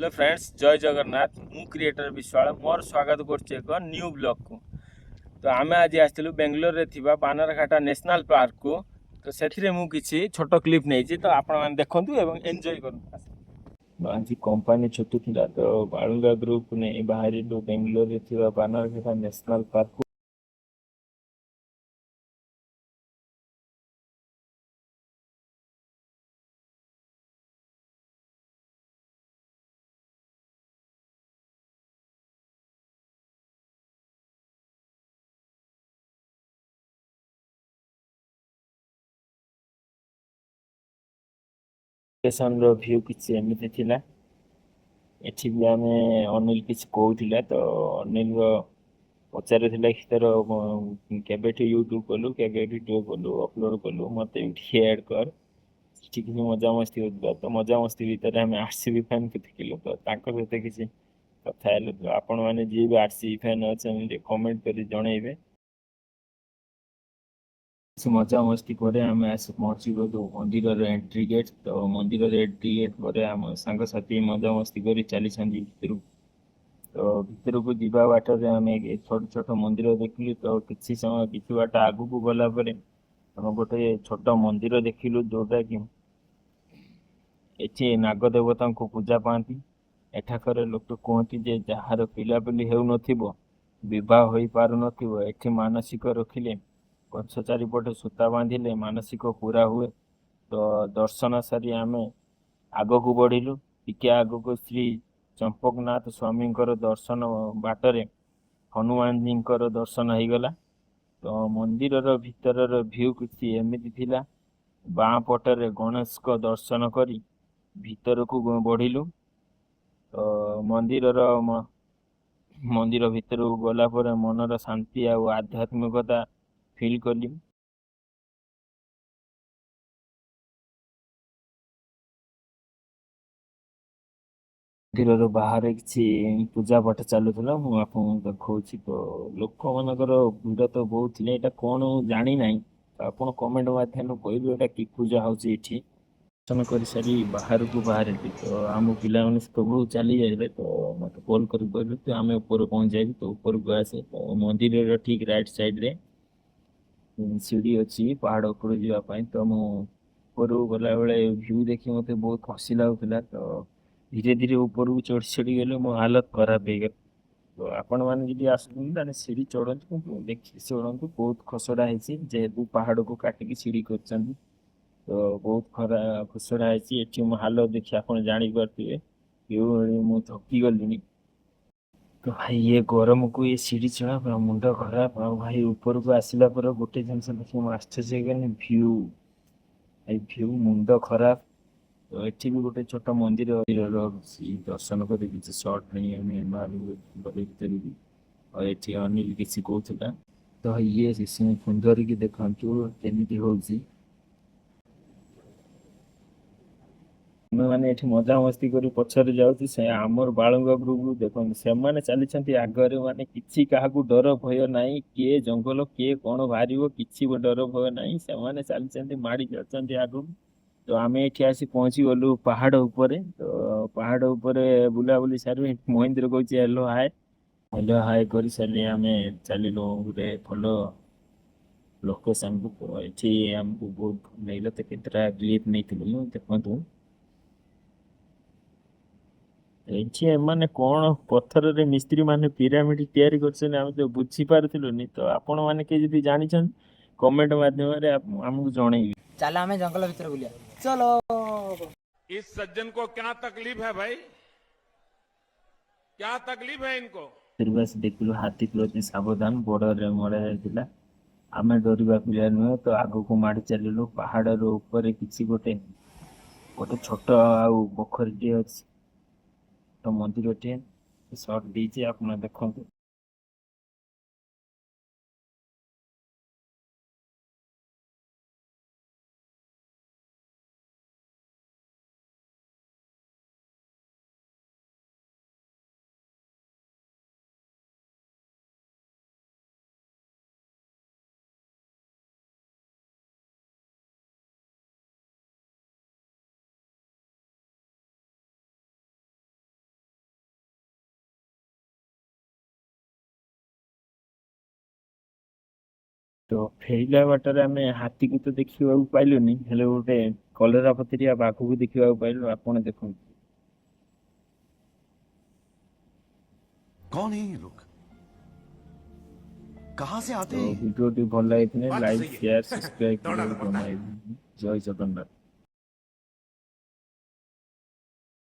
Hello friends, जय जगन्नाथ। मु creator Vishwal मोर स्वागत करछि एक न्यू ब्लॉग को। तो आमे आज आस्थिलु बेंगलोर रे थिबा बानरघाटा नेशनल पार्क को। तो सेथिरे मु किछि छोटो क्लिप नेछि, तो आपण माने देखंतु एवं एन्जॉय करंतु। आज कंपनी छुट्टी थिला तो बाळुंगा ग्रुप ने बाहरी दो बेंगलोर रे थिबा बानरघाटा नेशनल पार्क लोकेशन रो व्यू किछि एमिति थिला। एठी भी आमे अनिल किछि कहउथिला, तो अनिल रो पचारुଥିଲା କି ତୋର କେବେଠୁ ୟୁଟ୍ୟୁବ କଲୁ, କେବେ ଭିଡ଼ିଓ କଲୁ, ଅପଲୋଡ଼ କଲୁ, ମୋତେ ବି ଟିକେ ଆଡ଼୍ କର। ସେଠି କିଛି ମଜାମସ୍ତି ହେଉଥିଲା। ତ ମଜାମସ୍ତି ଭିତରେ ଆମେ ଆର୍ସିବି ଫ୍ୟାନ୍ କେତେ ଥିଲୁ, ତ ତାଙ୍କ ସହିତ କିଛି କଥା ହେଲୁ। ତ ଆପଣମାନେ ଯିଏ ବି ଆର୍ସିବି ଫ୍ୟାନ୍ ଅଛନ୍ତି ଟିକେ କମେଣ୍ଟ କରି ଜଣେଇବେ। କିଛି ମଜାମସ୍ତି ପରେ ଆମେ ଆସି ପହଞ୍ଚିଗଲୁ ମନ୍ଦିରର ଏଣ୍ଟ୍ରି ଗେଟ୍। ତ ମନ୍ଦିରର ଏଣ୍ଟ୍ରି ଗେଟ୍ ପରେ ଆମ ସାଙ୍ଗସାଥି ମଜାମସ୍ତି କରି ଚାଲିଛନ୍ତି ଭିତରକୁ। ତ ଭିତରକୁ ଯିବା ବାଟରେ ଆମେ ଛୋଟ ଛୋଟ ମନ୍ଦିର ଦେଖିଲୁ। ତ କିଛି ସମୟ କିଛି ବାଟ ଆଗକୁ ଗଲା ପରେ ଆମେ ଗୋଟେ ଛୋଟ ମନ୍ଦିର ଦେଖିଲୁ, ଯୋଉଟା କି ଏଠି ନାଗ ଦେବତାଙ୍କୁ ପୂଜା ପାଆନ୍ତି। ଏଠାକାର ଲୋକ କୁହନ୍ତି ଯେ ଯାହାର ପିଲାପିଲି ହେଉନଥିବ, ବିବାହ ହୋଇପାରୁନଥିବ, ଏଠି ମାନସିକ ରଖିଲେ, ଗଛ ଚାରିପଟେ ସୂତା ବାନ୍ଧିଲେ ମାନସିକ ପୁରା ହୁଏ। ତ ଦର୍ଶନ ସାରି ଆମେ ଆଗକୁ ବଢିଲୁ। ଟିକେ ଆଗକୁ ଶ୍ରୀ ଚମ୍ପକନାଥ ସ୍ୱାମୀଙ୍କର ଦର୍ଶନ ବାଟରେ ହନୁମାନଜୀଙ୍କର ଦର୍ଶନ ହେଇଗଲା। ତ ମନ୍ଦିରର ଭିତରର ଭ୍ୟୁ କିଛି ଏମିତି ଥିଲା। ବାଁ ପଟରେ ଗଣେଶଙ୍କ ଦର୍ଶନ କରି ଭିତରକୁ ବଢିଲୁ। ତ ମନ୍ଦିର ଭିତରକୁ ଗଲା ପରେ ମନର ଶାନ୍ତି ଆଉ ଆଧ୍ୟାତ୍ମିକତା ଫିଲ୍ କଲି। ମନ୍ଦିରର ବାହାରେ କିଛି ପୂଜା ପାଠ ଚାଲୁଥିଲା, ମୁଁ ଆପଣଙ୍କୁ ଦେଖଉଛି। ତ ଲୋକମାନଙ୍କର ଭିଡ଼ ତ ବହୁତ ଥିଲା। ଏଇଟା କଣ ମୁଁ ଜାଣିନାହିଁ, ତ ଆପଣ କମେଣ୍ଟ ମାଧ୍ୟମରେ କହିବେ ଏଇଟା କି ପୂଜା ହଉଛି ଏଠି। ଦର୍ଶନ କରିସାରି ବାହାରକୁ ବାହାରିଲି, ତ ଆମ ପିଲାମାନେ ସବୁ ଚାଲି ଯାଇଥିଲେ। ତ ମତେ କଲ୍ କରି କହିଲେ ତ ଆମେ ଉପରେ ପହଞ୍ଚାଇବୁ, ତ ଉପରକୁ ଆସେ। ତ ମନ୍ଦିରର ଠିକ୍ ରାଇଟ୍ ସାଇଡ୍ରେ ସିଡ଼ି ଅଛି ପାହାଡ଼ ଉପରକୁ ଯିବା ପାଇଁ। ତ ମୁଁ ଉପରକୁ ଗଲାବେଳେ ଭ୍ୟୁ ଦେଖି ମତେ ବହୁତ ଖୁସି ଲାଗୁଥିଲା। ତ ଧୀରେ ଧୀରେ ଉପରକୁ ଚଢ଼ି ଚଢ଼ି ଗଲେ ମୋ ହାଲତ ଖରାପ ହେଇଗଲା। ତ ଆପଣମାନେ ଯଦି ଆସୁଛନ୍ତି ତାହେଲେ ସିଡ଼ି ଚଢ଼ନ୍ତୁ, କିନ୍ତୁ ଦେଖିକି ଚଢ଼ନ୍ତୁ। ବହୁତ ଖସଡ଼ା ହେଇଛି, ଯେହେତୁ ପାହାଡ଼କୁ କାଟିକି ସିଡ଼ି କରିଛନ୍ତି। ତ ବହୁତ ଖସଡ଼ା ହେଇଛି। ଏଠି ମୋ ହାଲତ ଦେଖି ଆପଣ ଜାଣିପାରୁଥିବେ କେଉଁଭଳି ମୁଁ ଥକି ଗଲିଣି। ତ ଭାଇ ଇଏ ଗରମକୁ ଏ ସିଡ଼ି ଚଢ଼ା ପୁରା ମୁଣ୍ଡ ଖରାପ। ଆଉ ଭାଇ ଉପରକୁ ଆସିଲା ପରେ ଗୋଟେ ଜିନିଷ ଦେଖି ମୁଁ ଆଶ୍ଚର୍ଯ୍ୟ ହେଇଗଲି, ଭ୍ୟୁ। ଏଇ ଭ୍ୟୁ ମୁଣ୍ଡ ଖରାପ। ତ ଏଠି ବି ଗୋଟେ ଛୋଟ ମନ୍ଦିରର ଦର୍ଶନ କରି କିଛି ସର୍ଟ ନେଇ ଆମେ ବାହାରକୁ ଗଲେ ଭିତରକୁ। ଆଉ ଏଠି ଅନିଲ କିଛି କହୁଥିଲା। ତ ଇଏ ସୁନ୍ଦରୀକି ଦେଖନ୍ତୁ କେମିତି ହଉଛି। ଆମେ ମାନେ ଏଠି ମଜାମସ୍ତି କରି ପଛରେ ଯାଉଛି, ସେ ଆମର ବାଳୁଙ୍ଗା ଗ୍ରୁପ ଦେଖନ୍ତୁ, ସେମାନେ ଚାଲିଛନ୍ତି ଆଗରେ। ମାନେ କିଛି କାହାକୁ ଡର ଭୟ ନାହିଁ। କିଏ ଜଙ୍ଗଲ କିଏ କଣ ବାହାରିବ କିଛି ଡର ଭୟ ନାହିଁ। ସେମାନେ ଚାଲିଛନ୍ତି, ମାଡି ଯାଉଛନ୍ତି ଆଗକୁ। ତ ଆମେ ଏଠି ଆସି ପହଞ୍ଚି ଗଲୁ ପାହାଡ ଉପରେ। ତ ପାହାଡ ଉପରେ ବୁଲାବୁଲି ସାରି ମହେନ୍ଦ୍ର କହୁଛି ହେଲୋ ହାଏ। ହେଲୋ ହାଏ କରି ସାରି ଆମେ ଚାଲିଲୁ ଗୋଟେ ଭଲ ଲୋକେସନକୁ। ଏଠି ଆମକୁ ବହୁତ ଭଲ ଲାଗିଲା। ତ କେତେଟା କ୍ଲିପ ନେଇଥିଲୁ ଦେଖନ୍ତୁ। ଏଠି ଏମାନେ କଣ ପଥରରେ ମିସ୍ତ୍ରୀ ମାନେ ପିରାମିଡ ତିଆରି କରିଛନ୍ତି, ଆମେ ତ ବୁଝିପାରୁଥିଲୁନି। ତ ଆପଣ ମାନେ କିଏ ଯଦି ଜାଣିଛନ୍ତି କମେଣ୍ଟ ମାଧ୍ୟମରେ ଆମକୁ ଜଣେଇବେ। ଚାଲ ଆମେ ଜଙ୍ଗଲ ଭିତରେ ବୁଲିବା, ଚଲୋ। इस सज्जन को क्या तकलीफ है भाई? क्या तकलीफ है इनको? ଫିରବାସ ଦେଖିଲୁ ହାତୀ ପ୍ରତି ସାବଧାନ, ବଡରେ ମରା ଯାଇଥିଲା। ଆମେ ଡରିବା ପିଲା ନୁହେଁ। ତ ଆଗକୁ ମାଡି ଚାଲିଲୁ। ପାହାଡର ଉପରେ କିଛି ଗୋଟେ ଗୋଟେ ଛୋଟ ଆଉ ପୋଖରୀଟିଏ ଅଛି, ତ ମନ୍ଦିରଟିଏ ସର୍ଟ ଦେଇଛି, ଆପଣ ଦେଖନ୍ତୁ। ତ ଫେରିଲା ବାଟରେ ଆମେ ହାତୀକୁ ତ ଦେଖିବାକୁ ପାଇଲୁନି, ହେଲେ ଗୋଟେ କଲରା ପତରିଆ ବାଘକୁ ଦେଖିବାକୁ ପାଇଲୁ। ଆପଣ ଦେଖନ୍ତୁ। कौन है ये लोग? कहाँ से आते ତ हैं ये? ଭିଡ଼ିଓଟି ଭଲ ଲାଗିଥିଲେ बात तो ଲାଇକ୍ सही है ସେୟାର ସବସ୍କ୍ରାଇବ दौड़ना तो କରିବାକୁ पड़ता है। ଜମା। ଜୟ ଜଗନ୍ନାଥ।